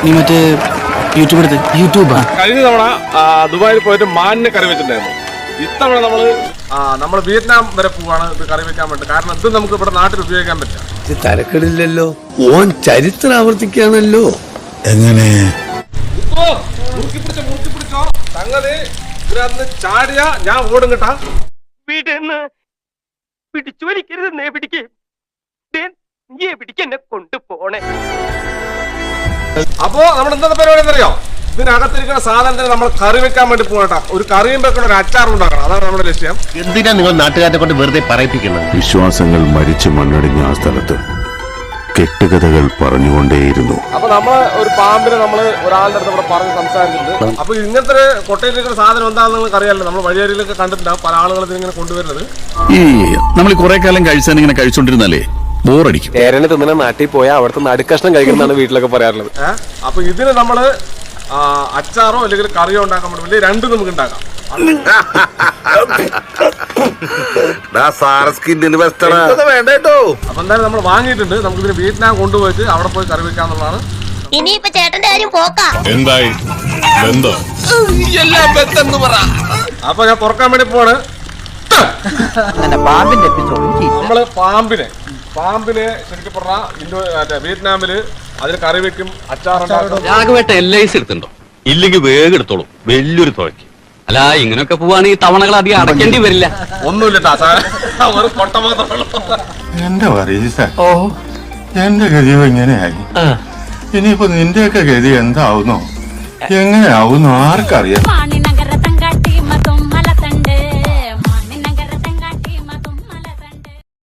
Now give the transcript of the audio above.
നീ മറ്റേ യൂട്യൂബ് എടുത്ത് യൂട്യൂബാ കഴിഞ്ഞ തവണ ദുബായിൽ പോയിട്ട് മാനിനെ കറി വെച്ചിട്ടുണ്ടായിരുന്നു. ഇത്തവണ നമ്മൾ വിയറ്റ്നാം വരെ പോവാണ് ഇത് കറി വെക്കാൻ വേണ്ടി. കാരണം ഇത് നമുക്ക് ഇവിടെ നാട്ടിൽ ഉപയോഗിക്കാൻ പറ്റില്ല. തരക്കടില്ലല്ലോ, ഓൻ ചരിത്രം ആവർത്തിക്കാണല്ലോ. എങ്ങനെ മുറുക്കിപ്പിടിച്ചോ സംഗതി ഇതിനകത്ത് ചാടിയ ഞാൻ ഓടും കേട്ടാ. വീടെന്ന് പിടിച്ചു വലിക്കരുത്, നേ പിടിക്കേ പിടിക്കെന്നെ കൊണ്ടുപോണേ. അപ്പോ നമ്മൾ എന്താ പരിപാടി എന്നറിയോ? ഇതിനകത്തിരിക്കുന്ന സാധനത്തിന് നമ്മൾ കറി വെക്കാൻ വേണ്ടി പോകട്ടാ. ഒരു കറിയും വെക്കണം, ഒരു അച്ചാറും ഉണ്ടാക്കണം. അതാണ് നമ്മുടെ ലക്ഷ്യം. എന്തിനാ നിങ്ങൾ നാട്ടുകാരെ കൊണ്ട് വെറുതെ പറയിപ്പിക്കുന്നത്? വിശ്വാസങ്ങൾ മരിച്ചു മണ്ണടിഞ്ഞ ആ സ്ഥലത്ത് കെട്ടുകഥകൾ പറഞ്ഞുകൊണ്ടേയിരുന്നു. അപ്പൊ നമ്മള് ഒരു പാമ്പിനെ ഒരാളുടെ അടുത്ത് ഇവിടെ പറഞ്ഞ് സംസാരിച്ചിട്ടുണ്ട്. അപ്പൊ ഇങ്ങനത്തെ ഒരു കൊട്ടയിലിരിക്കുന്ന സാധനം എന്താണെന്ന് നിങ്ങൾക്ക് അറിയാമല്ലോ. നമ്മൾ വഴിയരിയിലൊക്കെ കണ്ടിട്ടുണ്ടാവും പല ആളുകൾ ഇതിങ്ങനെ കൊണ്ടുവരുന്നത്. ഈ നമ്മൾ കുറെ കാലം കഴിച്ചാൽ ഇങ്ങനെ കഴിച്ചോണ്ടിരുന്നാലേ ബോറടിക്കും. തേരനെ തിന്നണ നാട്ടിൽ പോയാൽ അവിടുത്തെ നടുക്കഷ്ണം കഴിക്കുന്നതാണ് വീട്ടിലൊക്കെ പറയാറുള്ളത്. അപ്പൊ ഇതിന് നമ്മള് അച്ചാറോ അല്ലെങ്കിൽ കറിയോ ഉണ്ടാക്കാൻ പറ്റും. രണ്ടും നമുക്ക് ഉണ്ടാക്കാം. അപ്പൊ എന്തായാലും നമ്മൾ വാങ്ങിയിട്ടുണ്ട്. നമുക്ക് ഇതിന് വിയറ്റ്നാം കൊണ്ടുപോയിട്ട് അവിടെ പോയി കറി വെക്കാന്നുള്ളതാണ്. ഇനിയിപ്പോ ചേട്ടന്റെ കാര്യം പോക്കാം. എന്തായി അപ്പൊ ഞാൻ തുറക്കാൻ വേണ്ടി പോണ്. നമ്മള് പാമ്പിനെ ശരിക്കും പറഞ്ഞാൽ വിയറ്റ്നാമില് അതിന് കറി വെക്കും, അച്ചാറുണ്ടാക്കും. രാഘവേട്ട LIC എടുത്തുണ്ടോ? ഇല്ലെങ്കിൽ വേഗം എടുത്തോളൂ, വലിയൊരു തുഴയ്ക്ക്. അല്ല, ഇങ്ങനെയൊക്കെ പോവാണെങ്കിൽ തവണകൾ അധികം അടയ്ക്കേണ്ടി വരില്ല. ഒന്നുമില്ല, ഒരു കൊട്ട മാത്രമേ. എന്റെ പറയീസ, എന്റെ ഗതി ഇങ്ങനെയായി. ഇനിയിപ്പോ നിന്റെയൊക്കെ ഗതി എന്താവുന്നോ എങ്ങനെയാവുന്നോ ആർക്കറിയാം.